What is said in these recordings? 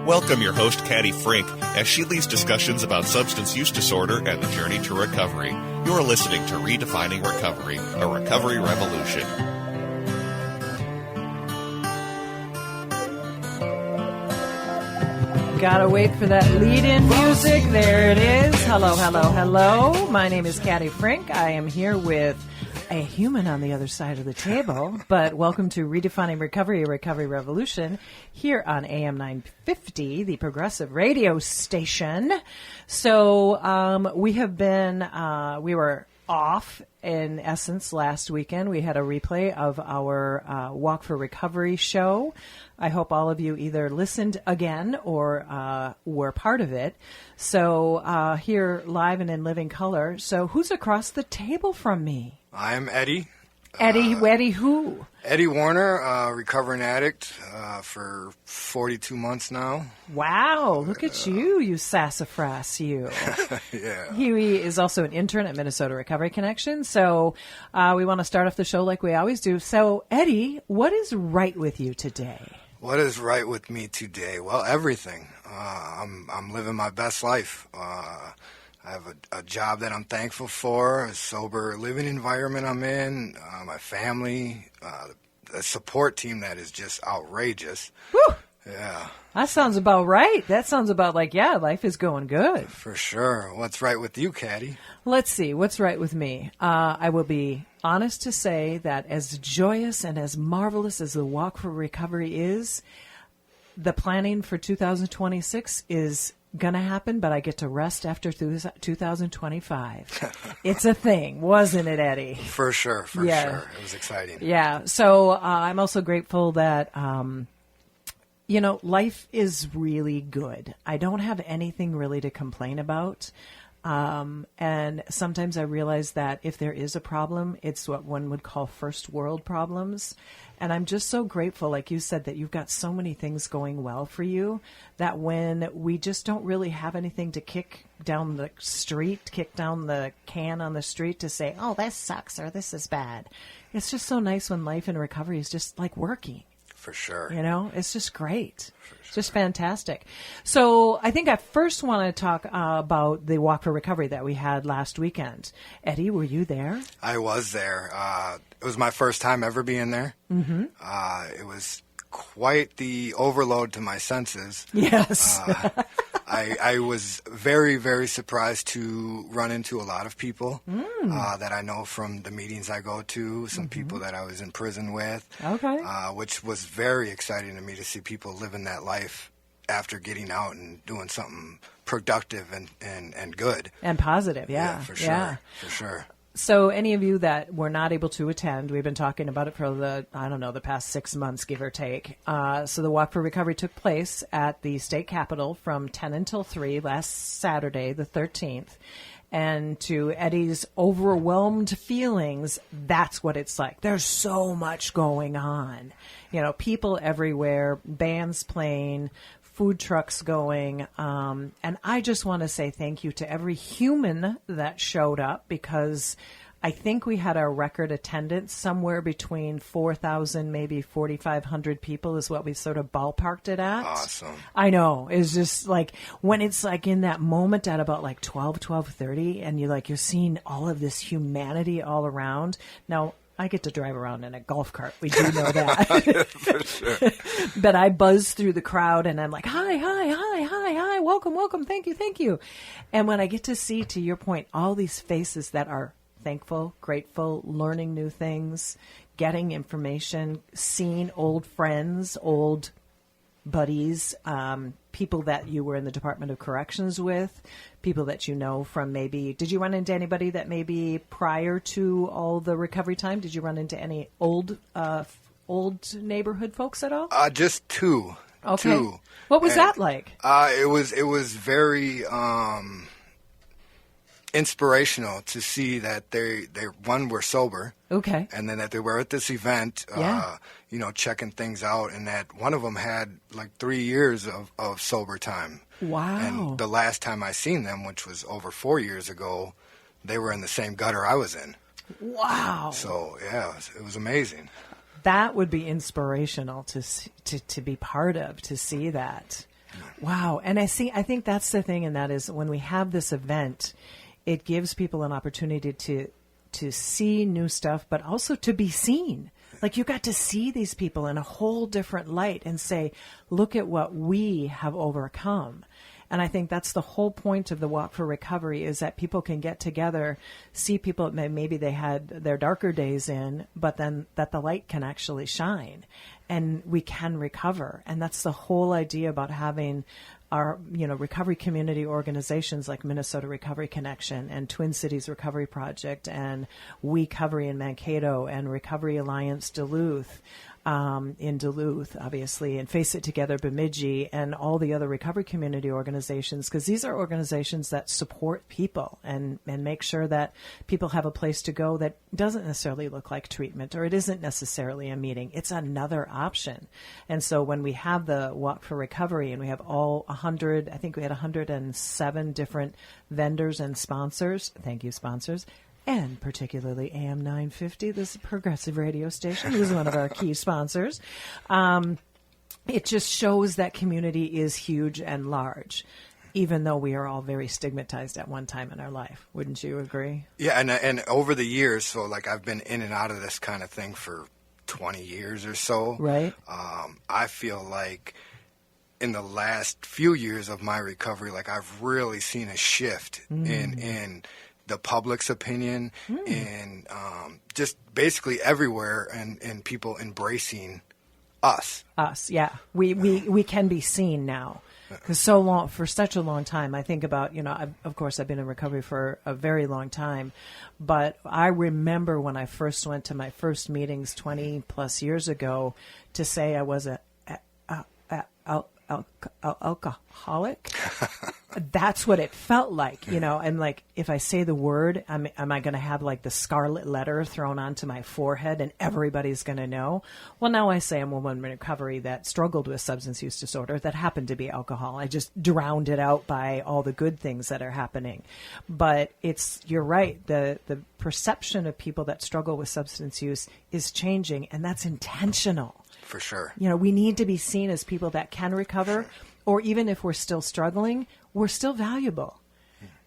Welcome your host, Caddy Frink, as she leads discussions about substance use disorder and the journey to recovery. You're listening to Redefining Recovery, a recovery revolution. Gotta wait for that lead-in music. There it is. Hello, hello, hello. My name is Caddy Frink. I am here with a human on the other side of the table, but welcome to Redefining Recovery, a recovery revolution here on AM 950, the progressive radio station. So we have been, we were off in essence last weekend. We had a replay of our Walk for Recovery show. I hope all of you either listened again or were part of it. So here live and in living color. So who's across the table from me? I'm Eddie. Eddie who? Eddie Warner, recovering addict for 42 months now. Wow, look at you sassafras, you. Yeah. He is also an intern at Minnesota Recovery Connection. So we want to start off the show like we always do. So, Eddie, what is right with you today? What is right with me today? Well, everything. I'm living my best life. I have a job that I'm thankful for, a sober living environment I'm in, my family, a support team that is just outrageous. Woo! Yeah. That sounds about right. That sounds about like, yeah, life is going good. For sure. What's right with you, Caddy? Let's see. What's right with me? I will be honest to say that as joyous and as marvelous as the Walk for Recovery is, the planning for 2026 is going to happen, but I get to rest after 2025. It's a thing, wasn't it, Eddie? For sure. Sure. It was exciting. Yeah. So I'm also grateful that, life is really good. I don't have anything really to complain about. And sometimes I realize that if there is a problem, it's what one would call first world problems. And I'm just so grateful, like you said, that you've got so many things going well for you that when we just don't really have anything to kick down the street, kick down the can on the street to say, oh, this sucks or this is bad. It's just so nice when life in recovery is just like working. For sure. It's just great. It's just fantastic. So I think I first want to talk about the Walk for Recovery that we had last weekend. Eddie, were you there? I was there. It was my first time ever being there. Mm-hmm. It was quite the overload to my senses. Yes. I was very, very surprised to run into a lot of people that I know from the meetings I go to, some people that I was in prison with, which was very exciting to me to see people living that life after getting out and doing something productive and good. And positive, yeah. For sure, yeah. For sure. So any of you that were not able to attend, we've been talking about it for the past 6 months, give or take. So the Walk for Recovery took place at the state capitol from 10 until 3 last Saturday, the 13th. And to Eddie's overwhelmed feelings, that's what it's like. There's so much going on. People everywhere, bands playing, food trucks going. And I just want to say thank you to every human that showed up, because I think we had a record attendance somewhere between 4,000, maybe 4,500 people is what we sort of ballparked it at. Awesome. I know. It's just like when it's like in that moment at about like 12:30 and you're seeing all of this humanity all around. Now, I get to drive around in a golf cart. We do know that. For sure. But I buzz through the crowd and I'm like, hi, welcome, thank you. And when I get to see, to your point, all these faces that are thankful, grateful, learning new things, getting information, seeing old friends, old buddies, people that you were in the Department of Corrections with, people that you know from maybe, did you run into anybody that maybe prior to all the recovery time, did you run into any old neighborhood folks at all? Just two. Okay. Two. What was that like? It was very inspirational to see that they were sober. Okay. And then that they were at this event, checking things out, and that one of them had like 3 years of sober time. Wow. And the last time I seen them, which was over 4 years ago, they were in the same gutter I was in. Wow. So, yeah, it was amazing. That would be inspirational to be part of, to see that. Wow. And I think that's the thing, and that is when we have this event, it gives people an opportunity to see new stuff, but also to be seen. Like, you got to see these people in a whole different light and say, look at what we have overcome. And I think that's the whole point of the Walk for Recovery, is that people can get together, see people that maybe they had their darker days in, but then that the light can actually shine and we can recover. And that's the whole idea about having our, recovery community organizations like Minnesota Recovery Connection and Twin Cities Recovery Project and We Recovery in Mankato and Recovery Alliance Duluth, in Duluth, obviously, and Face It Together Bemidji, and all the other recovery community organizations, because these are organizations that support people and make sure that people have a place to go that doesn't necessarily look like treatment, or it isn't necessarily a meeting. It's another option. And so when we have the Walk for Recovery and we have all 100, I think we had 107 different vendors and sponsors. Thank you, sponsors. And particularly AM 950, this progressive radio station, who's one of our key sponsors. It just shows that community is huge and large, even though we are all very stigmatized at one time in our life. Wouldn't you agree? Yeah, and over the years, so like I've been in and out of this kind of thing for 20 years or so. Right. I feel like in the last few years of my recovery, like I've really seen a shift in the public's opinion and just basically everywhere, and people embracing us. Us, yeah. We can be seen now. Because for such a long time, I think about, of course, I've been in recovery for a very long time, but I remember when I first went to my first meetings 20 plus years ago to say I was a alcoholic. That's what it felt like, and like, if I say the word, am I going to have like the scarlet letter thrown onto my forehead and everybody's going to know? Well, now I say I'm a woman in recovery that struggled with substance use disorder that happened to be alcohol. I just drowned it out by all the good things that are happening. But you're right. The perception of people that struggle with substance use is changing, and that's intentional. For sure. We need to be seen as people that can recover, or even if we're still struggling, we're still valuable.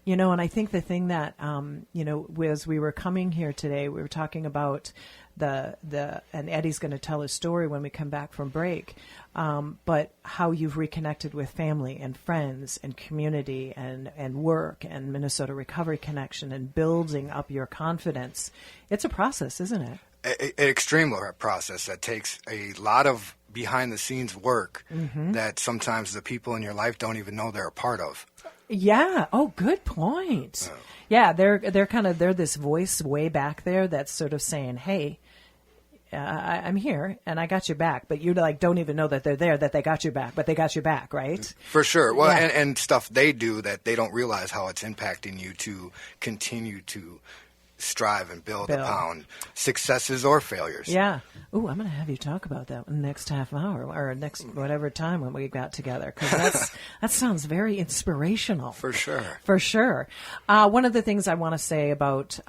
And I think the thing that, as we were coming here today, we were talking about and Eddie's going to tell his story when we come back from break, but how you've reconnected with family and friends and community and work and Minnesota Recovery Connection and building up your confidence. It's a process, isn't it? An extreme process that takes a lot of behind-the-scenes work that sometimes the people in your life don't even know they're a part of. Yeah. Oh, good point. Yeah, they're this voice way back there that's sort of saying, "Hey, I'm here and I got your back," but you don't even know that they're there, that they got your back, but they got your back, right? For sure. Well, yeah. and stuff they do that they don't realize how it's impacting you to continue to strive and build upon successes or failures. Yeah. Ooh, I'm going to have you talk about that in the next half hour or next whatever time when we got together, because that sounds very inspirational. For sure. For sure. One of the things I want to say about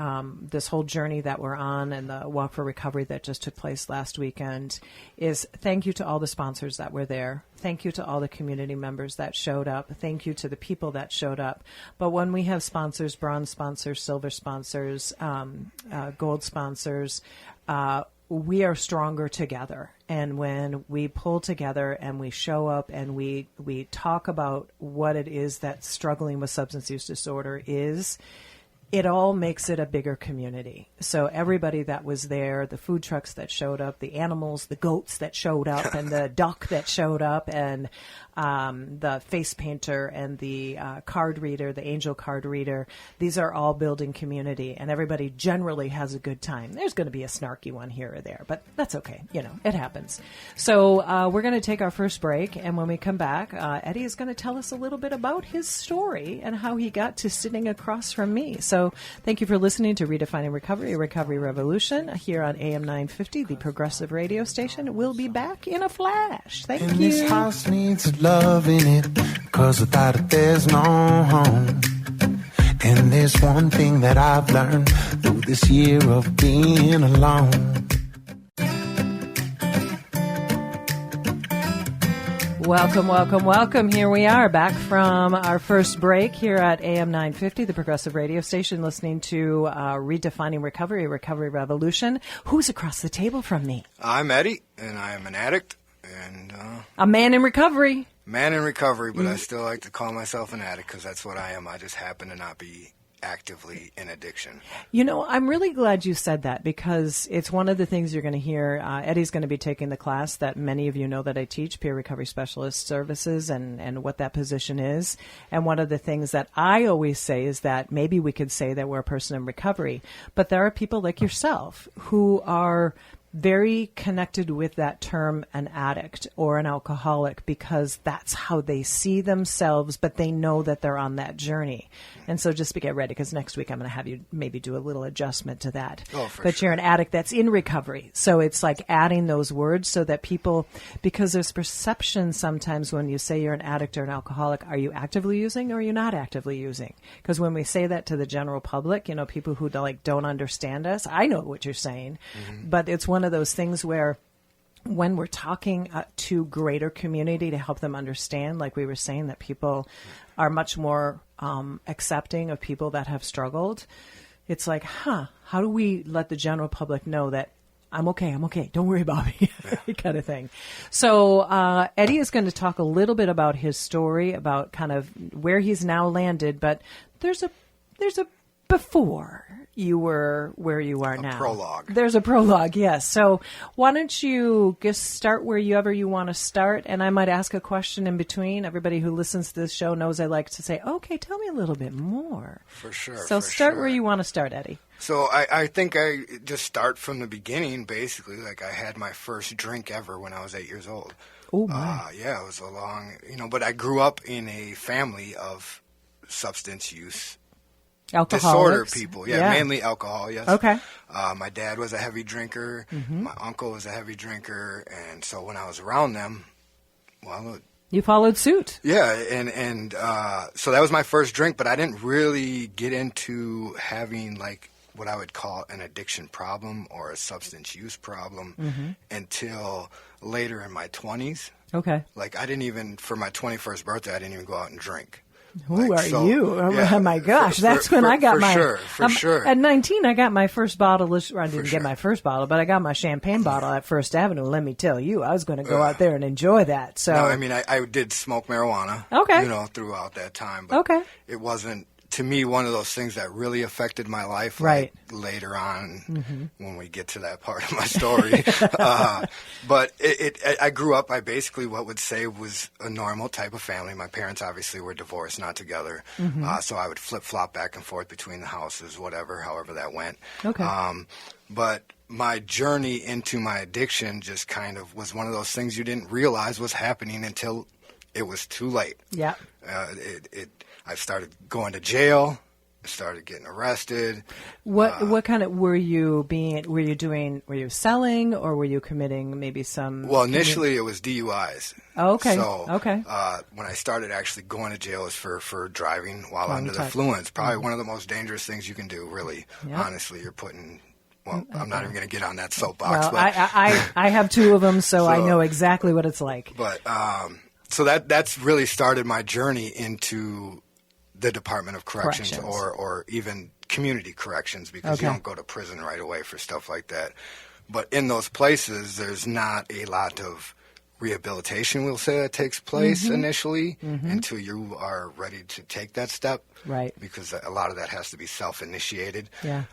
this whole journey that we're on and the Walk for Recovery that just took place last weekend is thank you to all the sponsors that were there. Thank you to all the community members that showed up. Thank you to the people that showed up. But when we have sponsors, bronze sponsors, silver sponsors, gold sponsors, we are stronger together. And when we pull together and we show up and we talk about what it is that struggling with substance use disorder is, it all makes it a bigger community. So everybody that was there, the food trucks that showed up, the animals, the goats that showed up, and the duck that showed up, and the face painter and the card reader, the angel card reader, these are all building community, and everybody generally has a good time. There's going to be a snarky one here or there, but that's okay. It happens. So we're going to take our first break, and when we come back, Eddie is going to tell us a little bit about his story and how he got to sitting across from me. So thank you for listening to Redefining Recovery, a Recovery Revolution, here on AM 950, the progressive radio station. We'll be back in a flash. Thank you. And this house needs love in it, 'cause without it there's no home. And there's one thing that I've learned through this year of being alone. Welcome, welcome, welcome. Here we are back from our first break here at AM 950, the progressive radio station, listening to Redefining Recovery, Recovery Revolution. Who's across the table from me? I'm Eddie, and I am an addict. And a man in recovery. Man in recovery, but I still like to call myself an addict because that's what I am. I just happen to not be actively in addiction. You know, I'm really glad you said that because it's one of the things you're going to hear. Eddie's going to be taking the class that many of you know that I teach, Peer Recovery Specialist Services, and what that position is. And one of the things that I always say is that maybe we could say that we're a person in recovery, but there are people like yourself who are very connected with that term, an addict or an alcoholic, because that's how they see themselves, but they know that they're on that journey. And so just get ready, because next week I'm going to have you maybe do a little adjustment to that. But you're an addict that's in recovery. So it's like adding those words so that people, because there's perception sometimes when you say you're an addict or an alcoholic, are you actively using or are you not actively using? Because when we say that to the general public, you know, people who don't understand us, I know what you're saying, but it's one of those things where when we're talking to greater community to help them understand, like we were saying, that people are much more accepting of people that have struggled, it's like, how do we let the general public know that I'm okay, don't worry about me, kind of thing. So Eddie is going to talk a little bit about his story, about kind of where he's now landed, but there's a before you were where you are now. Prologue. There's a prologue, yes. So why don't you just start wherever you want to start, and I might ask a question in between. Everybody who listens to this show knows I like to say, okay, tell me a little bit more. For sure. So start where you want to start, Eddie. So I think I just start from the beginning, basically. Like, I had my first drink ever when I was 8 years old. Oh, my. Yeah, it was a long, but I grew up in a family of substance use disorder people. Mainly alcohol, yes. Okay. My dad was a heavy drinker. My uncle was a heavy drinker. And so when I was around them, well, you followed suit. Yeah, and so that was my first drink, but I didn't really get into having, like, what I would call an addiction problem or a substance use problem until later in my 20s. Okay. Like, I didn't even, for my 21st birthday, I didn't even go out and drink. Who are you? Oh, my gosh. That's when I got my... For sure. At 19, I got my first bottle. I didn't get my first bottle, but I got my champagne bottle at First Avenue. Let me tell you, I was going to go out there and enjoy that. So, no, I mean, I did smoke marijuana, throughout that time. But it wasn't, to me, one of those things that really affected my life, like, later on when we get to that part of my story. But I grew up, I basically, what would say, was a normal type of family. My parents obviously were divorced, not together. So I would flip-flop back and forth between the houses, however that went. Okay. But my journey into my addiction just kind of was one of those things you didn't realize was happening until it was too late. Yeah. I started going to jail. I started getting arrested. What kind of were you selling, or were you committing maybe some? Well, initially it was DUIs. Oh, okay. So when I started actually going to jail, it was for driving while under the influence. Probably one of the most dangerous things you can do. Really, honestly, you're putting. Well, I'm not even going to get on that soapbox. Well, but I have two of them, so I know exactly what it's like. But so that's really started my journey into the Department of Corrections. Or even community corrections, because you don't go to prison right away for stuff like that. But in those places, there's not a lot of rehabilitation, we'll say, that takes place initially until you are ready to take that step. Right. Because a lot of that has to be self-initiated. Yeah.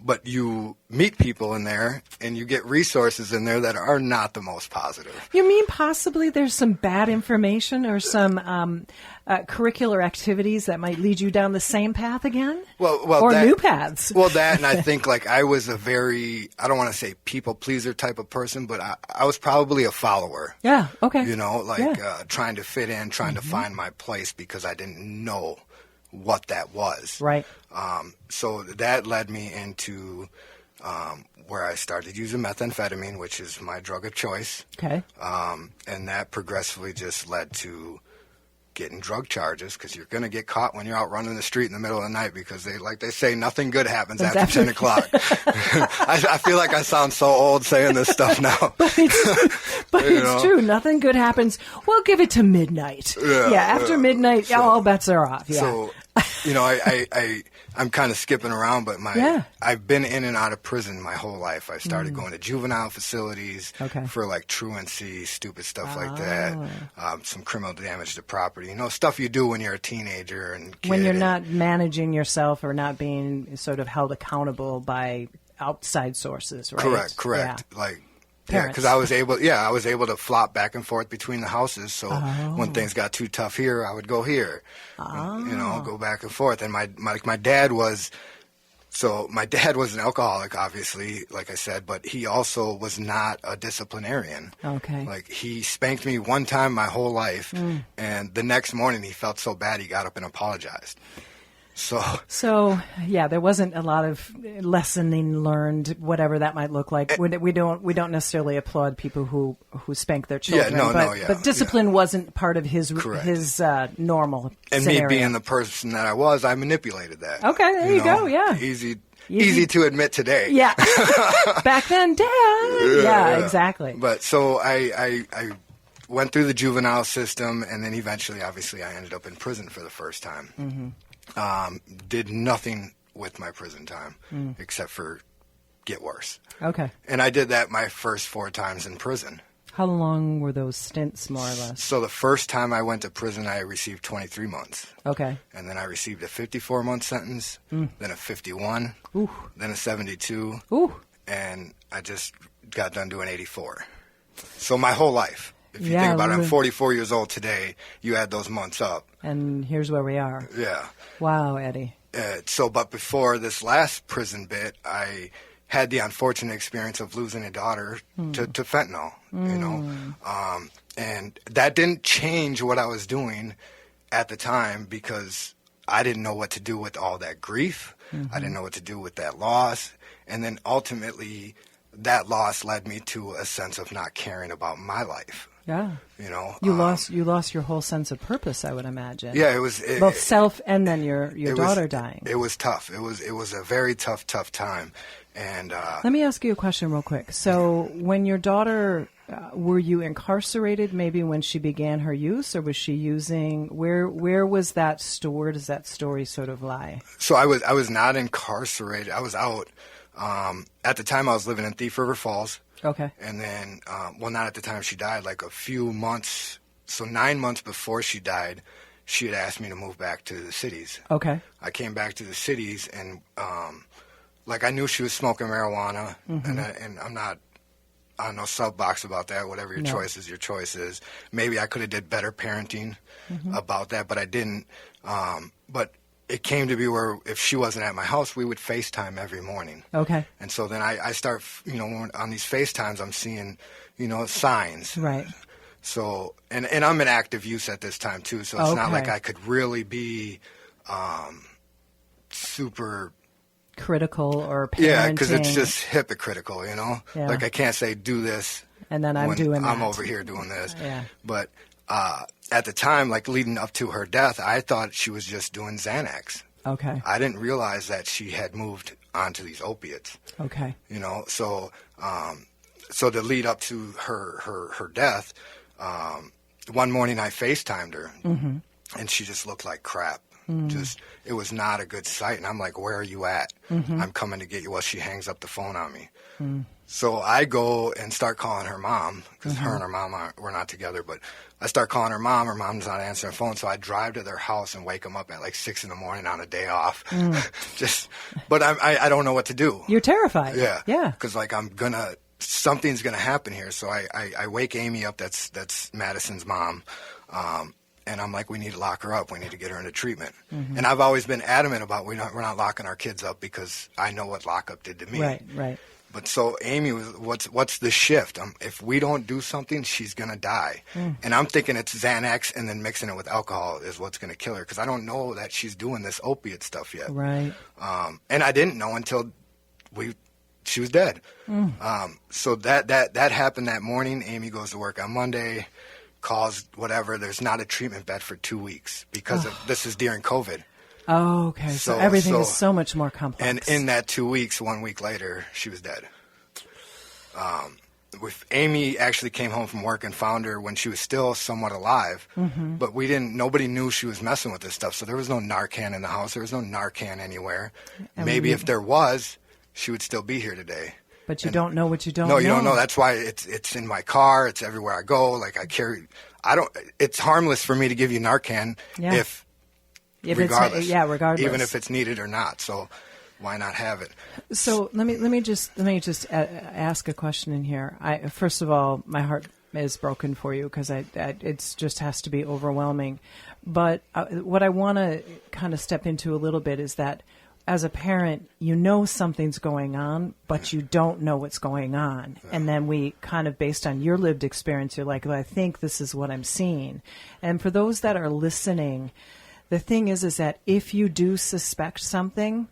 But you meet people in there, and you get resources in there that are not the most positive. You mean possibly there's some bad information or some curricular activities that might lead you down the same path again? Or new paths? Well, that, and I think, like, I was a very, I don't want to say people pleaser type of person, but I was probably a follower. Yeah, okay. Trying to fit in, trying to find my place, because I didn't know what that was. Right. So that led me into where I started using methamphetamine, which is my drug of choice. Okay. And that progressively just led to getting drug charges, because you're going to get caught when you're out running the street in the middle of the night, because they say nothing good happens after 10 o'clock. I feel like I sound so old saying this stuff now. But it's true. Nothing good happens. We'll give it to midnight. After midnight, all bets are off. Yeah. So, I'm kind of skipping around, but I've been in and out of prison my whole life. I started going to juvenile facilities for like truancy, stupid stuff like that, some criminal damage to property, stuff you do when you're a teenager and kid. When you're not managing yourself or not being sort of held accountable by outside sources, right? Correct. Yeah. Like, because I was able to flop back and forth between the houses. So when things got too tough here, I would go here, go back and forth. And my dad was an alcoholic, obviously, like I said, but he also was not a disciplinarian. Okay. Like, he spanked me one time my whole life, and the next morning he felt so bad he got up and apologized. So there wasn't a lot of lessoning learned, whatever that might look like. We don't necessarily applaud people who spank their children. But discipline wasn't part of his normal and scenario. Me being the person that I was, I manipulated that. Okay, there you go. Yeah, easy to admit today. Yeah, back then, Dad. Yeah, exactly. But so I went through the juvenile system, and then eventually, obviously, I ended up in prison for the first time. Mm-hmm. Did nothing with my prison time except for get worse. Okay. And I did that my first 4 times in prison. How long were those stints, more or less? So the first time I went to prison, I received 23 months. Okay. And then I received a 54-month sentence, then a 51, then a 72, and I just got done doing 84. So my whole life. If you think about it, I'm 44 years old today. You add those months up. And here's where we are. Yeah. Wow, Eddie. But before this last prison bit, I had the unfortunate experience of losing a daughter to fentanyl, and that didn't change what I was doing at the time, because I didn't know what to do with all that grief. I didn't know what to do with that loss. And then ultimately, that loss led me to a sense of not caring about my life. Yeah. You lost your whole sense of purpose, I would imagine. Yeah, it was both self and then your daughter dying. It was tough. It was a very tough time. And let me ask you a question real quick. So when your daughter, were you incarcerated maybe when she began her use, or was she using, where was that stored? Where does that story sort of lie? So I was not incarcerated. I was out. At the time I was living in Thief River Falls. Okay. And then, not at the time she died, like a few months, so 9 months before she died, she had asked me to move back to the cities. Okay. I came back to the cities, and I knew she was smoking marijuana, and I'm not on no soapbox about that. Whatever your choice is, your choice is. Maybe I could have did better parenting about that, but I didn't. But it came to be where if she wasn't at my house, we would FaceTime every morning. Okay. And so then I start, on these FaceTimes, I'm seeing, signs. Right. So, and I'm in active use at this time too, so it's not like I could really be super critical or parenting. Yeah, because it's just hypocritical, Yeah. Like, I can't say do this. And then I'm doing that. I'm over here doing this. Yeah. But at the time, like leading up to her death, I thought she was just doing Xanax. Okay. I didn't realize that she had moved onto these opiates. Okay. So to lead up to her death, one morning I FaceTimed her, and she just looked like crap. It was not a good sight. And I'm like, where are you at? I'm coming to get you. Well, she hangs up the phone on me. So I go and start calling her mom, because her and her mom we're not together, but I start calling her mom. Her mom's not answering the phone, so I drive to their house and wake them up at like 6 a.m. on a day off. But I don't know what to do. You're terrified. Yeah. Yeah. Because like something's gonna happen here. So I wake Amy up. That's Madison's mom. And I'm like, we need to lock her up. We need to get her into treatment. And I've always been adamant about we're not locking our kids up, because I know what lockup did to me. Right. But so Amy was, what's the shift? If we don't do something, she's going to die. And I'm thinking it's Xanax and then mixing it with alcohol is what's going to kill her, because I don't know that she's doing this opiate stuff yet. Right. And I didn't know until she was dead. So that happened that morning. Amy goes to work on Monday, calls, whatever, there's not a treatment bed for 2 weeks because this is during COVID. Oh, okay. So everything is so much more complex. And in that 2 weeks, 1 week later, she was dead. With Amy actually came home from work and found her when she was still somewhat alive, but nobody knew she was messing with this stuff. So there was no Narcan in the house. There was no Narcan anywhere. Maybe if there was, she would still be here today. But you don't know what you don't know. No, you don't know. That's why it's in my car. It's everywhere I go. Like it's harmless for me to give you Narcan regardless. Regardless. Even if it's needed or not. So why not have it? So let me just ask a question in here. First of all, my heart is broken for you because it just has to be overwhelming. But what I want to kind of step into a little bit is that as a parent, you know something's going on, but you don't know what's going on. Yeah. And then we kind of, based on your lived experience, you're like, well, I think this is what I'm seeing. And for those that are listening, the thing is that if you do suspect something,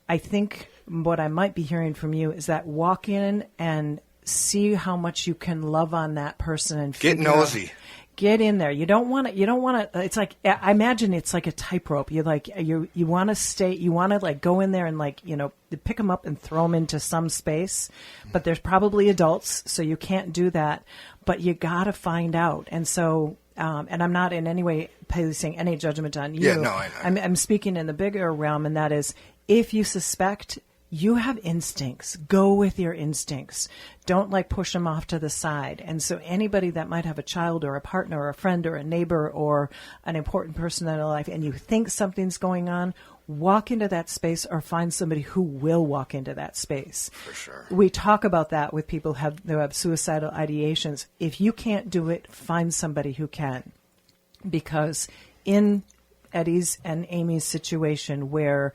I think what I might be hearing from you is that walk in and see how much you can love on that person and get nosy. Get in there. You don't want to, it's like, I imagine it's like a tightrope. You want to stay, you want to like go in there and like, pick them up and throw them into some space, but there's probably adults, so you can't do that, but you got to find out. And so, and I'm not in any way placing any judgment on you. Yeah, no, I know. I'm speaking in the bigger realm, and that is, if you suspect, you have instincts. Go with your instincts. Don't like push them off to the side. And so anybody that might have a child or a partner or a friend or a neighbor or an important person in their life, and you think something's going on, walk into that space or find somebody who will walk into that space. For sure. We talk about that with people who have suicidal ideations. If you can't do it, find somebody who can. Because in Eddie's and Amy's situation, where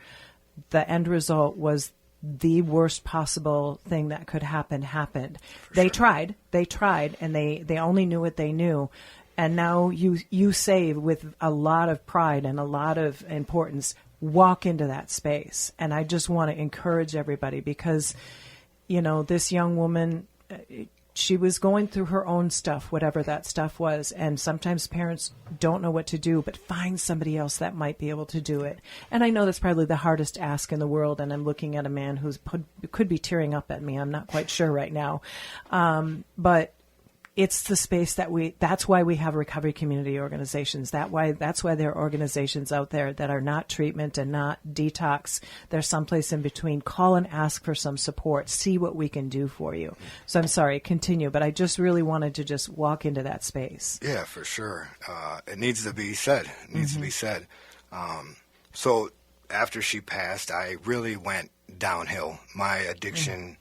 the end result was the worst possible thing that could happen happened. They tried, and they only knew what they knew. And now you say, with a lot of pride and a lot of importance, walk into that space. And I just want to encourage everybody because, this young woman, she was going through her own stuff, whatever that stuff was. And sometimes parents don't know what to do, but find somebody else that might be able to do it. And I know that's probably the hardest ask in the world. And I'm looking at a man who could be tearing up at me. I'm not quite sure right now. But it's the space that's why we have recovery community organizations. That's why there are organizations out there that are not treatment and not detox. There's someplace in between. Call and ask for some support. See what we can do for you. So I'm sorry, continue, but I just really wanted to just walk into that space. Yeah, for sure. It needs to be said. So after she passed, I really went downhill. My addiction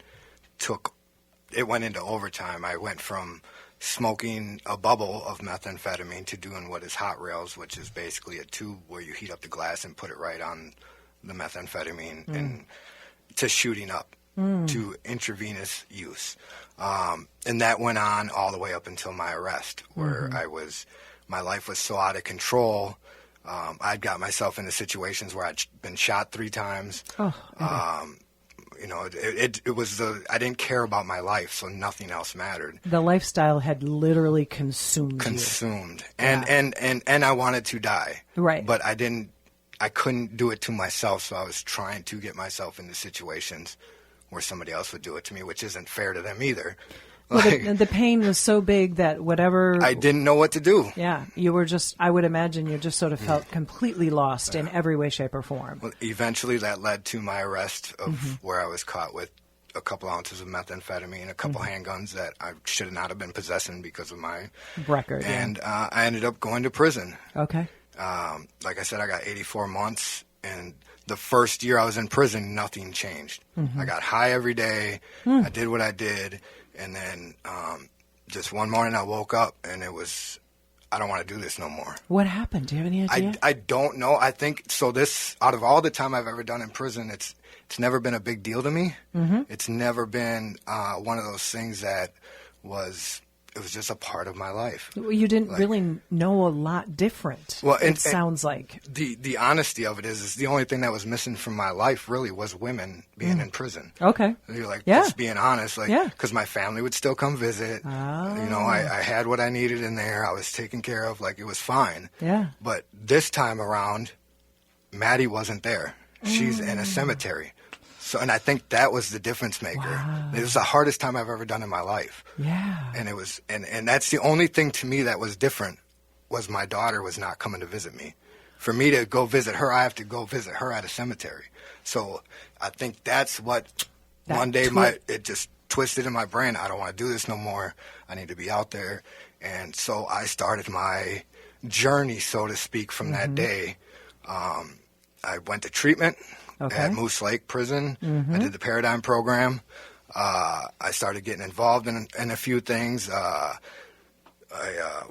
went into overtime. I went from smoking a bubble of methamphetamine to doing what is hot rails, which is basically a tube where you heat up the glass and put it right on the methamphetamine, and to shooting up to intravenous use. And that went on all the way up until my arrest, where my life was so out of control. I'd got myself into situations where I'd been shot 3 times. It was I didn't care about my life, so nothing else mattered. The lifestyle had literally consumed you. And I wanted to die. Right. But I couldn't do it to myself, so I was trying to get myself into situations where somebody else would do it to me, which isn't fair to them either. Well, the pain was so big that whatever... I didn't know what to do. Yeah, you were just, I would imagine you just sort of felt completely lost in every way, shape, or form. Well, eventually that led to my arrest of where I was caught with a couple ounces of methamphetamine, a couple handguns that I should not have been possessing because of my... record. And I ended up going to prison. Okay. Like I said, I got 84 months, and the first year I was in prison, nothing changed. I got high every day. I did what I did. And then just one morning I woke up and it was, I don't want to do this no more. What happened? Do you have any idea? I don't know. I think, so this, out of all the time I've ever done in prison, it's never been a big deal to me. It's never been one of those things that was was just a part of my life. Well, you didn't really know a lot different. Well, it sounds like the honesty of it is the only thing that was missing from my life really was women being in prison. Okay, You're like, just being honest, like, Yeah. because my family would still come visit. Oh. You know, I had what I needed in there. I was taken care of. Like, it was fine. Yeah. But this time around, Maddie wasn't there. She's in a cemetery. So, and I think that was the difference maker. Wow. It was the hardest time I've ever done in my life. Yeah. And it was, and that's the only thing to me that was different, was my daughter was not coming to visit me. For me to go visit her, I have to go visit her at a cemetery. So I think that's what one day it just twisted in my brain. I don't want to do this no more. I need to be out there. And so I started my journey, so to speak, from that day. I went to treatment at Moose Lake Prison. I did the Paradigm program. I started getting involved in a few things. I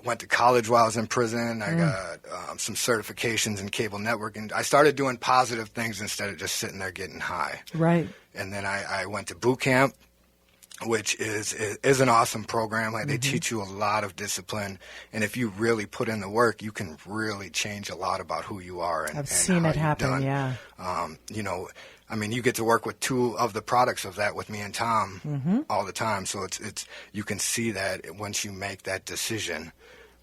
went to college while I was in prison. I got some certifications in cable networking. I started doing positive things instead of just sitting there getting high. Right. And then I went to boot camp, which is an awesome program. Like, they teach you a lot of discipline, and if you really put in the work, you can really change a lot about who you are. And, I've seen it happen. Yeah. You know, I mean, you get to work with two of the products of that with me and Tom all the time. So it's you can see that once you make that decision.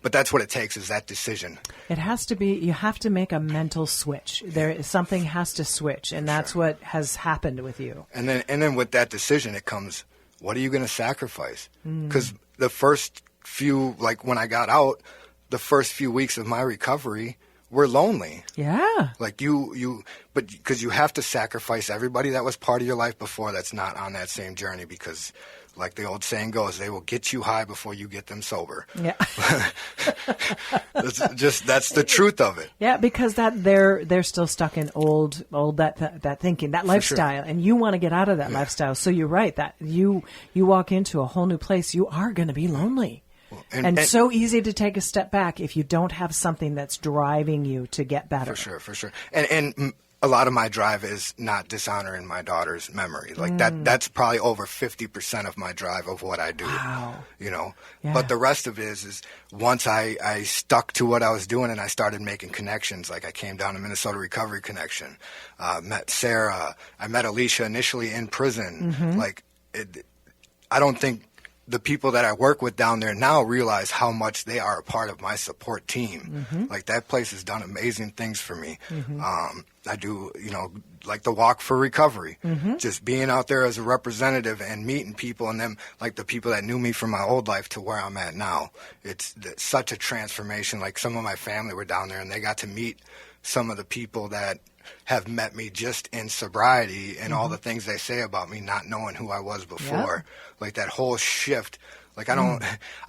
But that's what it takes, is that decision. It has to be, you have to make a mental switch. Something has to switch, and that's what has happened with you. And then with that decision, it comes, what are you going to sacrifice? Because the first few, like when I got out, the first few weeks of my recovery were lonely. Yeah. Like but because you have to sacrifice everybody that was part of your life before that's not on that same journey, because like the old saying goes, they will get you high before you get them sober. Yeah. That's the truth of it. Yeah, because they're still stuck in old that thinking, that lifestyle, and you want to get out of that lifestyle. So you're right, that you walk into a whole new place, you are going to be lonely. And so easy to take a step back if you don't have something that's driving you to get better. For sure. And a lot of my drive is not dishonoring my daughter's memory. Like that's probably over 50% of my drive of what I do. Wow. You know, Yeah. But the rest of it is once I stuck to what I was doing and I started making connections. Like, I came down to Minnesota Recovery Connection, met Sarah, I met Alicia initially in prison. Like, I don't think the people that I work with down there now realize how much they are a part of my support team. Like, that place has done amazing things for me. I do, you know, like the Walk for Recovery, just being out there as a representative and meeting people, and them, like the people that knew me from my old life to where I'm at now. It's such a transformation. Like, some of my family were down there and they got to meet some of the people that have met me just in sobriety and all the things they say about me not knowing who I was before. Like, that whole shift. Like, I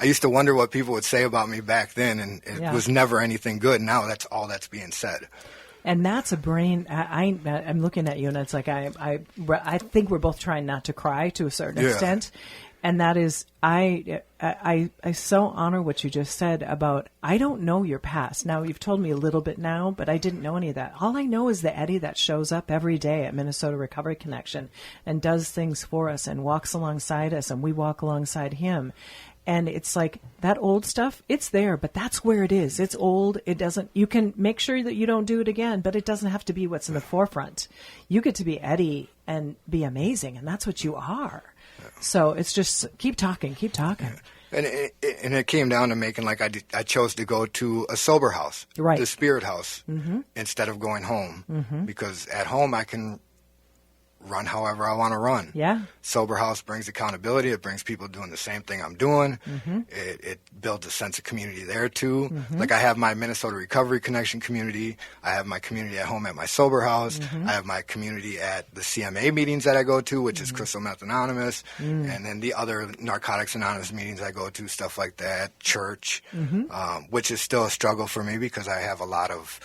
used to wonder what people would say about me back then, and it was never anything good. Now that's all that's being said. And that's a brain. I'm looking at you, and it's like I think we're both trying not to cry to a certain extent, and that is I so honor what you just said about, I don't know your past. Now, you've told me a little bit now, but I didn't know any of that. All I know is the Eddie that shows up every day at Minnesota Recovery Connection and does things for us and walks alongside us, and we walk alongside him. And it's like that old stuff, it's there, but that's where it is. It's old. It doesn't, you can make sure that you don't do it again, but it doesn't have to be what's in the forefront. You get to be Eddie and be amazing, and that's what you are. So it's just keep talking. And it came down to making, like, I chose to go to a sober house, right, the Spirit House, instead of going home, because at home I can run however I want to run. Yeah. Sober house brings accountability. It brings people doing the same thing I'm doing. It builds a sense of community there too. Like, I have my Minnesota Recovery Connection community. I have my community at home at my sober house. I have my community at the CMA meetings that I go to, which is Crystal Meth Anonymous, and then the other Narcotics Anonymous meetings I go to, stuff like that, church, which is still a struggle for me because I have a lot of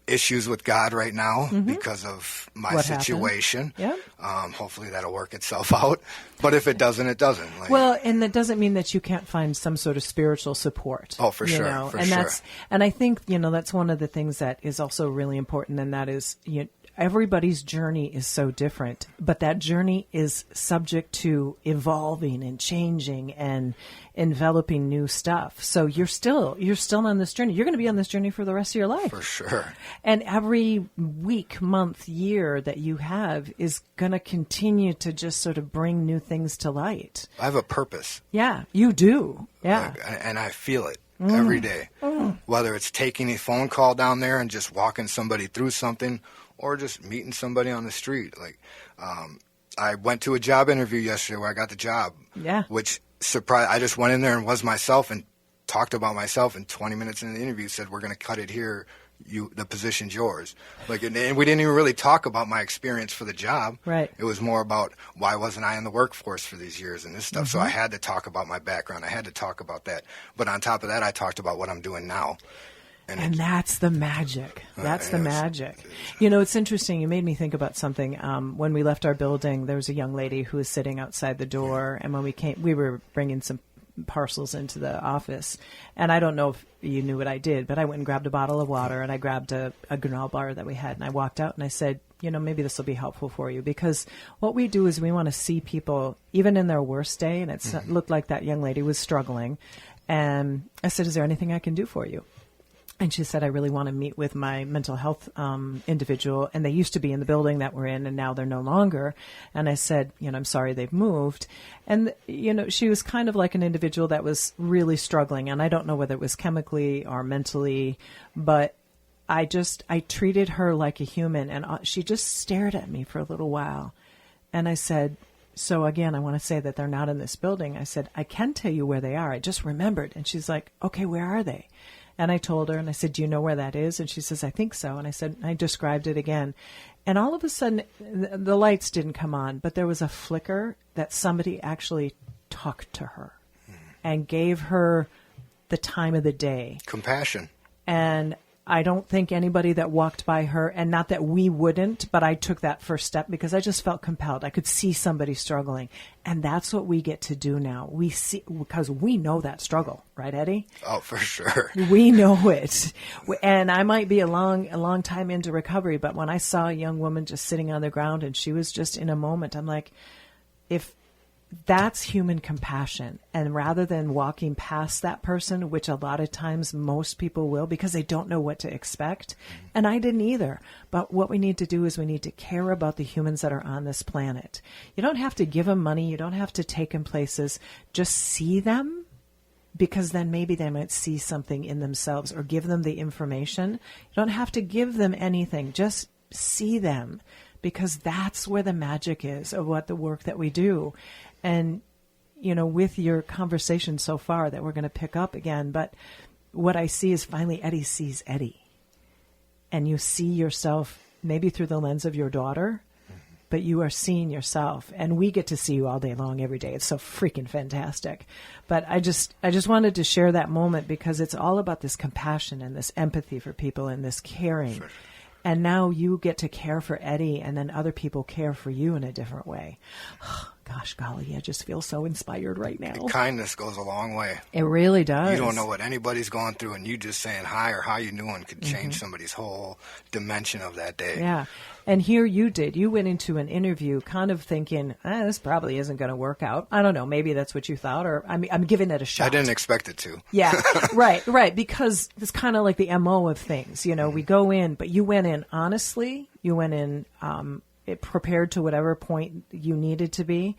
issues with God right now because of my situation. Yeah. Hopefully that'll work itself out. But if it doesn't, it doesn't. Like, well, and that doesn't mean that you can't find some sort of spiritual support. Oh, for sure. And I think, that's one of the things that is also really important, and that is, everybody's journey is so different, but that journey is subject to evolving and changing and enveloping new stuff. So you're still on this journey. You're going to be on this journey for the rest of your life. For sure. And every week, month, year that you have is going to continue to just sort of bring new things to light. I have a purpose. Yeah, you do. Yeah. And I feel it every day. Whether it's taking a phone call down there and just walking somebody through something, or just meeting somebody on the street. Like, I went to a job interview yesterday where I got the job. Yeah. Which surprised. I just went in there and was myself and talked about myself. And 20 minutes into the interview, said, "We're going to cut it here. The position's yours." Like, and we didn't even really talk about my experience for the job. Right. It was more about why wasn't I in the workforce for these years and this stuff. So I had to talk about my background. I had to talk about that. But on top of that, I talked about what I'm doing now. And that's the magic. That's the magic. You know, it's interesting. You made me think about something. When we left our building, there was a young lady who was sitting outside the door. And when we came, we were bringing some parcels into the office. And I don't know if you knew what I did, but I went and grabbed a bottle of water and I grabbed a granola bar that we had. And I walked out and I said, you know, maybe this will be helpful for you. Because what we do is we want to see people, even in their worst day. And it looked like that young lady was struggling. And I said, is there anything I can do for you? And she said, I really want to meet with my mental health individual. And they used to be in the building that we're in, and now they're no longer. And I said, you know, I'm sorry they've moved. And, you know, she was kind of like an individual that was really struggling. And I don't know whether it was chemically or mentally, but I treated her like a human. And she just stared at me for a little while. And I said, so again, I want to say that they're not in this building. I said, I can tell you where they are. I just remembered. And she's like, okay, where are they? And I told her, and I said, do you know where that is? And she says, I think so. And I said, I described it again. And all of a sudden, the lights didn't come on, but there was a flicker that somebody actually talked to her and gave her the time of the day. Compassion. And I don't think anybody that walked by her, and not that we wouldn't, but I took that first step because I just felt compelled. I could see somebody struggling. And that's what we get to do now. We see, because we know that struggle, right, Eddie? Oh, for sure. We know it. And I might be a long time into recovery, but when I saw a young woman just sitting on the ground and she was just in a moment, I'm like, if that's human compassion. And rather than walking past that person, which a lot of times most people will because they don't know what to expect, and I didn't either. But what we need to do is we need to care about the humans that are on this planet. You don't have to give them money. You don't have to take them places. Just see them, because then maybe they might see something in themselves, or give them the information. You don't have to give them anything. Just see them, because that's where the magic is of what the work that we do. And, you know, with your conversation so far that we're going to pick up again, but what I see is finally Eddie sees Eddie. And you see yourself maybe through the lens of your daughter, but you are seeing yourself. And we get to see you all day long, every day. It's so freaking fantastic. But I just wanted to share that moment, because it's all about this compassion and this empathy for people and this caring. Sure. And now you get to care for Eddie, and then other people care for you in a different way. Gosh, golly, I just feel so inspired right now. Kindness goes a long way. It really does. You don't know what anybody's going through, and you just saying hi or how you doing could change somebody's whole dimension of that day. Yeah. And here you did. You went into an interview kind of thinking, this probably isn't going to work out. I don't know. Maybe that's what you thought, or I'm giving it a shot. I didn't expect it to. Yeah, right. Because it's kind of like the MO of things. You know, we go in, but you went in honestly. You went in prepared to whatever point you needed to be.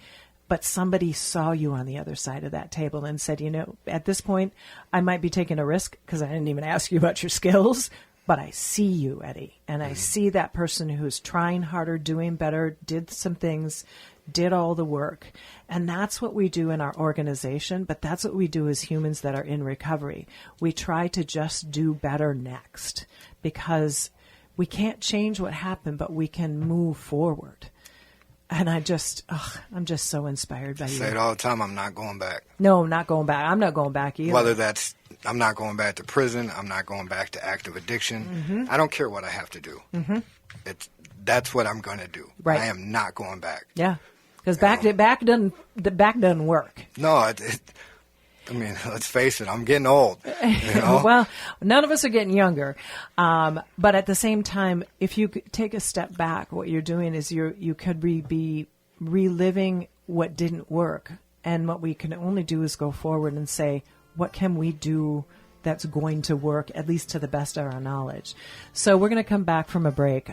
But somebody saw you on the other side of that table and said, you know, at this point, I might be taking a risk because I didn't even ask you about your skills. But I see you, Eddie, and I see that person who's trying harder, doing better, did some things, did all the work. And that's what we do in our organization, but that's what we do as humans that are in recovery. We try to just do better next, because we can't change what happened, but we can move forward. And I'm just so inspired by you. I say it all the time, I'm not going back. No, I'm not going back. I'm not going back either. Whether that's, I'm not going back to prison, I'm not going back to active addiction. I don't care what I have to do. That's what I'm going to do. Right. I am not going back. Yeah, because back doesn't work. No, I mean, let's face it, I'm getting old. You know? Well, none of us are getting younger. But at the same time, if you take a step back, what you're doing is you could be reliving what didn't work. And what we can only do is go forward and say, what can we do that's going to work, at least to the best of our knowledge. So we're going to come back from a break.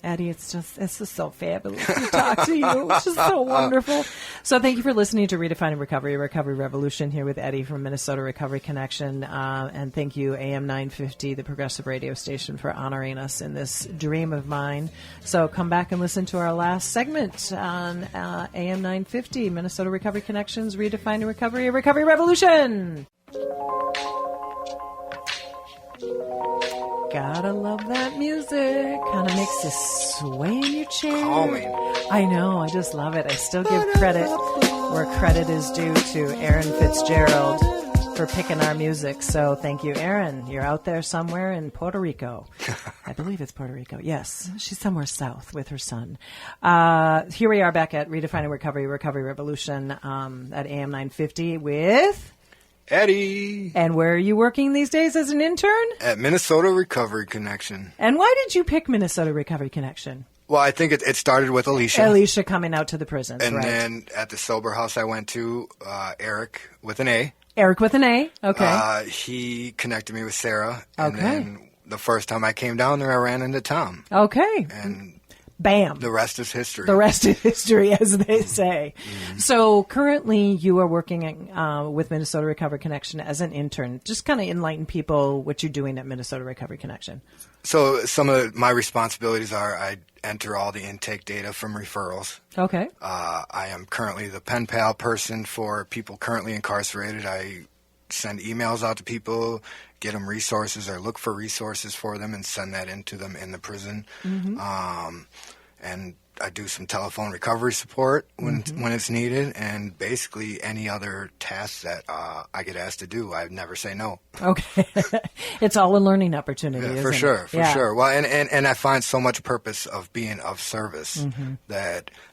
Eddie, it's just so fabulous to talk to you. It's just so wonderful. So thank you for listening to Redefining Recovery, Recovery Revolution here with Eddie from Minnesota Recovery Connection. And thank you, AM 950, the progressive radio station, for honoring us in this dream of mine. So come back and listen to our last segment on AM 950, Minnesota Recovery Connections, Redefining Recovery, Recovery Revolution. Gotta love that music. Kind of makes you sway in your chair. Calming. I know. I just love it. I still give credit where credit is due to Aaron Fitzgerald for picking our music. So thank you, Aaron. You're out there somewhere in Puerto Rico. I believe it's Puerto Rico. Yes. She's somewhere south with her son. Here we are back at Redefining Recovery, Recovery Revolution at AM 950 with... Eddie. And where are you working these days as an intern? At Minnesota Recovery Connection. And why did you pick Minnesota Recovery Connection? Well, I think it started with Alicia. Alicia coming out to the prisons, and right. then at the sober house I went to, Eric with an A. Eric with an A, okay. He connected me with Sarah. And okay. then the first time I came down there, I ran into Tom. Okay. And... bam. The rest is history. The rest is history, as they say. Mm-hmm. So currently you are working with Minnesota Recovery Connection as an intern. Just kind of enlighten people what you're doing at Minnesota Recovery Connection. So some of my responsibilities are I enter all the intake data from referrals. Okay. I am currently the pen pal person for people currently incarcerated. I send emails out to people, get them resources or look for resources for them and send that into them in the prison. Mm-hmm. And I do some telephone recovery support when it's needed, and basically any other tasks that I get asked to do, I never say no. Okay. It's all a learning opportunity, isn't for sure, it? For sure. Well, and I find so much purpose of being of service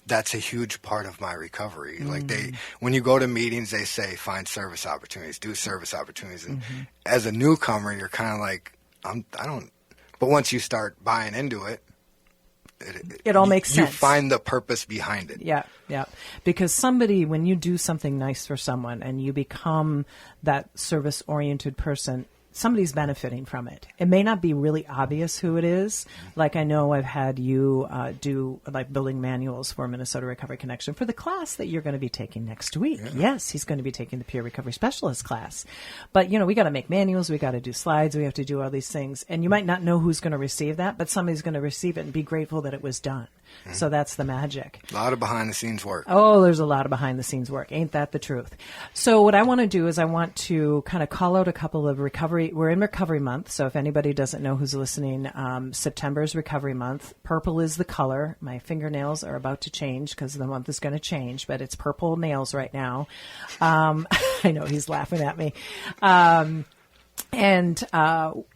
that's a huge part of my recovery. Mm-hmm. Like when you go to meetings, they say find service opportunities, do service opportunities. And as a newcomer, you're kind of like, I don't. But once you start buying into it, it all makes sense. You find the purpose behind it. Yeah, yeah. Because when you do something nice for someone and you become that service-oriented person, somebody's benefiting from it. It may not be really obvious who it is. Like I know I've had you do like building manuals for Minnesota Recovery Connection for the class that you're going to be taking next week. Yeah. Yes, he's going to be taking the peer recovery specialist class. But, we got to make manuals. We got to do slides. We have to do all these things. And you might not know who's going to receive that, but somebody's going to receive it and be grateful that it was done. Mm-hmm. So that's the magic. A lot of behind-the-scenes work. Oh, there's a lot of behind-the-scenes work. Ain't that the truth? So what I want to do is I want to kind of call out a couple of recovery. We're in Recovery Month, so if anybody doesn't know who's listening, September is Recovery Month. Purple is the color. My fingernails are about to change because the month is going to change, but it's purple nails right now. I know he's laughing at me. And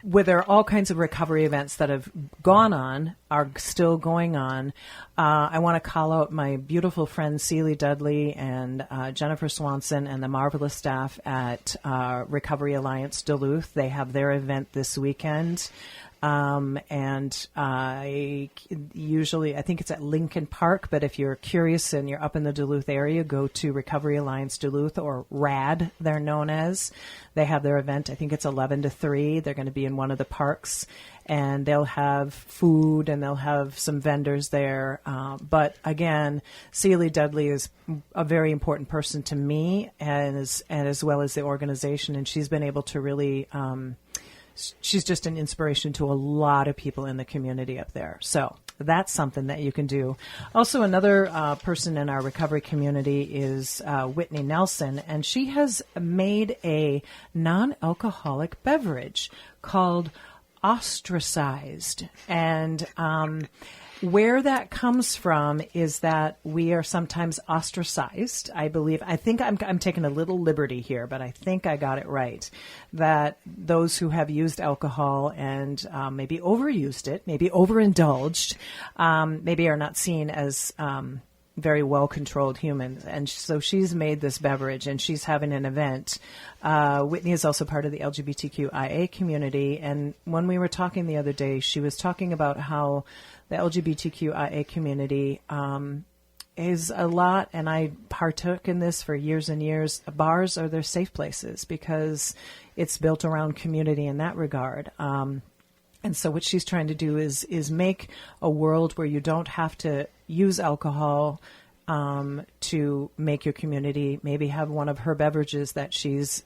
where there are all kinds of recovery events that have gone on, are still going on, I want to call out my beautiful friends Celie Dudley and Jennifer Swanson and the marvelous staff at Recovery Alliance Duluth. They have their event this weekend. And I think it's at Lincoln Park, but if you're curious and you're up in the Duluth area, go to Recovery Alliance Duluth, or RAD, they're known as. They have their event. I think it's 11 to 3. They're going to be in one of the parks, and they'll have food and they'll have some vendors there. But again, Celie Dudley is a very important person to me and as well as the organization. And she's been able to really, she's just an inspiration to a lot of people in the community up there. So that's something that you can do. Also, another person in our recovery community is Whitney Nelson, and she has made a non-alcoholic beverage called Ostracized. And where that comes from is that we are sometimes ostracized, I believe. I think I'm taking a little liberty here, but I think I got it right. That those who have used alcohol and maybe overused it, maybe overindulged, maybe are not seen as very well-controlled humans. And so she's made this beverage, and she's having an event. Whitney is also part of the LGBTQIA community. And when we were talking the other day, she was talking about how the LGBTQIA community is a lot, and I partook in this for years and years. Bars are their safe places because it's built around community in that regard. And so what she's trying to do is make a world where you don't have to use alcohol to make your community, maybe have one of her beverages that she's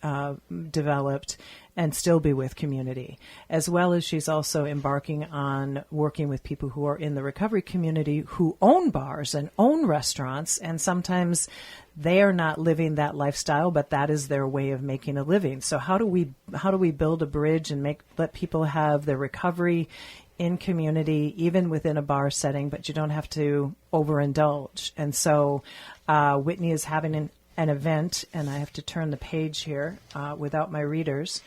developed and still be with community, as well as she's also embarking on working with people who are in the recovery community who own bars and own restaurants, and sometimes they are not living that lifestyle, but that is their way of making a living. So how do we build a bridge and let people have their recovery in community, even within a bar setting, but you don't have to overindulge? And so Whitney is having an event, and I have to turn the page here without my readers.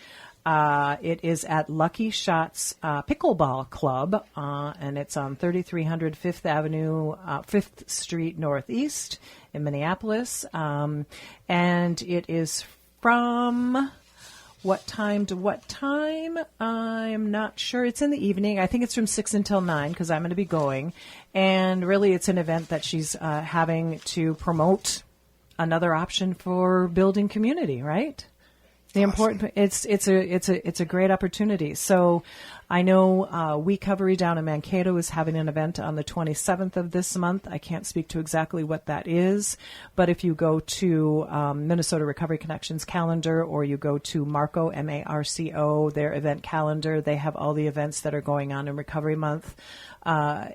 It is at Lucky Shots Pickleball Club, and it's on 3300 5th Avenue, 5th Street Northeast in Minneapolis. And it is from what time to what time? I'm not sure. It's in the evening. I think it's from 6 until 9 because I'm going to be going. And really, it's an event that she's having to promote another option for building community, right? The important, it's a great opportunity. So I know Recovery down in Mankato is having an event on the 27th of this month. I can't speak to exactly what that is, but if you go to Minnesota Recovery Connections calendar, or you go to Marco, MARCO, their event calendar, they have all the events that are going on in Recovery Month.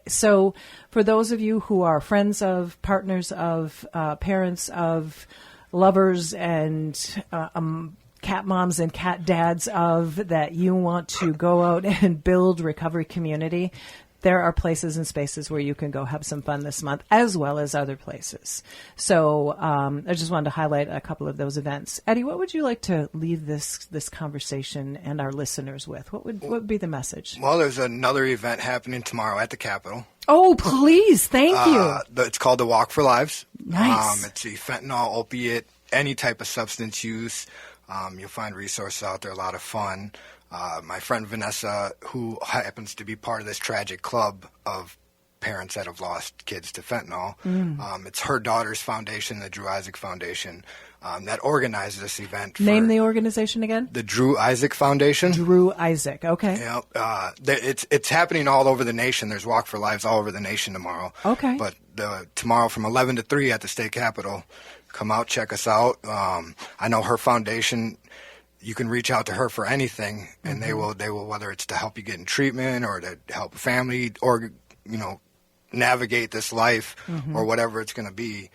So for those of you who are friends of, partners of, parents of, lovers and cat moms and cat dads of, that you want to go out and build recovery community, there are places and spaces where you can go have some fun this month, as well as other places. So I just wanted to highlight a couple of those events. Eddie, what would you like to leave this conversation and our listeners with? What would be the message? Well, there's another event happening tomorrow at the Capitol. Oh, please. Thank you. It's called the Walk for Lives. Nice. It's a fentanyl, opiate, any type of substance use. You'll find resources out there, a lot of fun. My friend Vanessa, who happens to be part of this tragic club of parents that have lost kids to fentanyl, it's her daughter's foundation, the Drew Isaac Foundation, that organized this event. Name the organization again? The Drew Isaac Foundation. Drew Isaac, okay. Yeah, it's happening all over the nation. There's Walk for Lives all over the nation tomorrow. Okay. But tomorrow from 11 to 3 at the state capitol. Come out, check us out. I know her foundation, you can reach out to her for anything, and they will, whether it's to help you get in treatment or to help a family or, navigate this life or whatever it's going to be.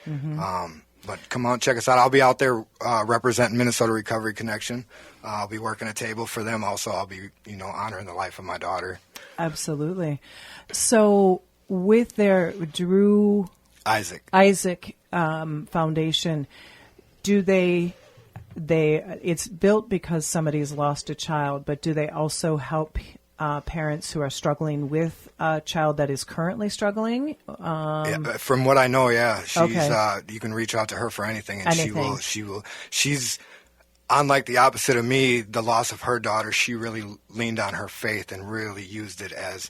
But come on, check us out. I'll be out there representing Minnesota Recovery Connection. I'll be working a table for them. Also, I'll be, honoring the life of my daughter. Absolutely. So with their Drew Isaac Foundation, do they it's built because somebody's lost a child, but do they also help parents who are struggling with a child that is currently struggling? Yeah, from what I know, yeah. She's you can reach out to her for anything, and she will. She's unlike the opposite of me, the loss of her daughter. She really leaned on her faith and really used it as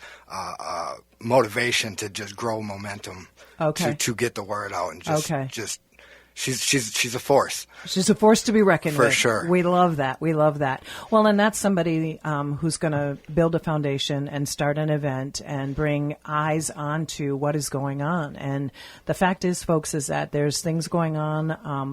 motivation to just grow momentum. To get the word out and just she's a force. She's a force to be reckoned with. For sure. We love that. Well, and that's somebody who's going to build a foundation and start an event and bring eyes onto what is going on. And the fact is, folks, is that there's things going on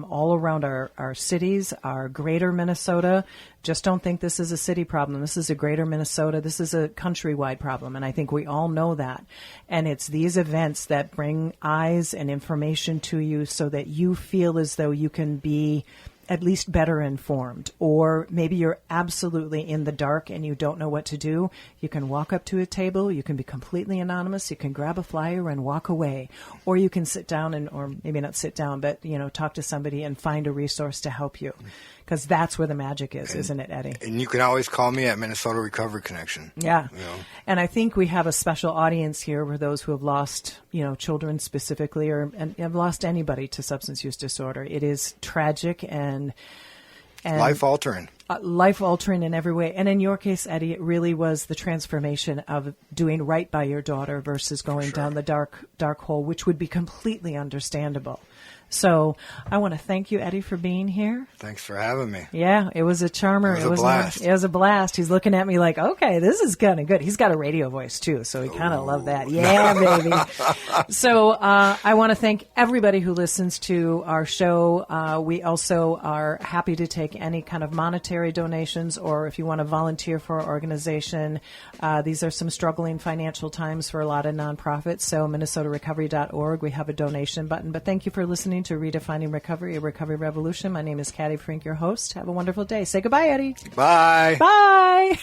all around our cities, our greater Minnesota. Just don't think this is a city problem. This is a greater Minnesota. This is a countrywide problem. And I think we all know that. And it's these events that bring eyes and information to you so that you feel as though you can be at least better informed. Or maybe you're absolutely in the dark and you don't know what to do. You can walk up to a table. You can be completely anonymous. You can grab a flyer and walk away. Or you can sit down or maybe not sit down, but, talk to somebody and find a resource to help you. because that's where the magic is, isn't it, Eddie? And you can always call me at Minnesota Recovery Connection. Yeah. You know? And I think we have a special audience here for those who have lost, children specifically, and have lost anybody to substance use disorder. It is tragic and life-altering. Life-altering in every way. And in your case, Eddie, it really was the transformation of doing right by your daughter versus going down the dark hole, which would be completely understandable. So I want to thank you, Eddie, for being here. Thanks for having me. Yeah, it was a charmer. It was a blast. It was a blast. He's looking at me like, okay, this is kind of good. He's got a radio voice, too, so we kind of love that. Yeah, baby. So I want to thank everybody who listens to our show. We also are happy to take any kind of monetary donations, or if you want to volunteer for our organization. These are some struggling financial times for a lot of nonprofits. So MinnesotaRecovery.org, we have a donation button. But thank you for listening to Redefining Recovery, a recovery revolution. My name is Caddy Frink, your host. Have a wonderful day. Say goodbye, Eddie. Bye. Bye.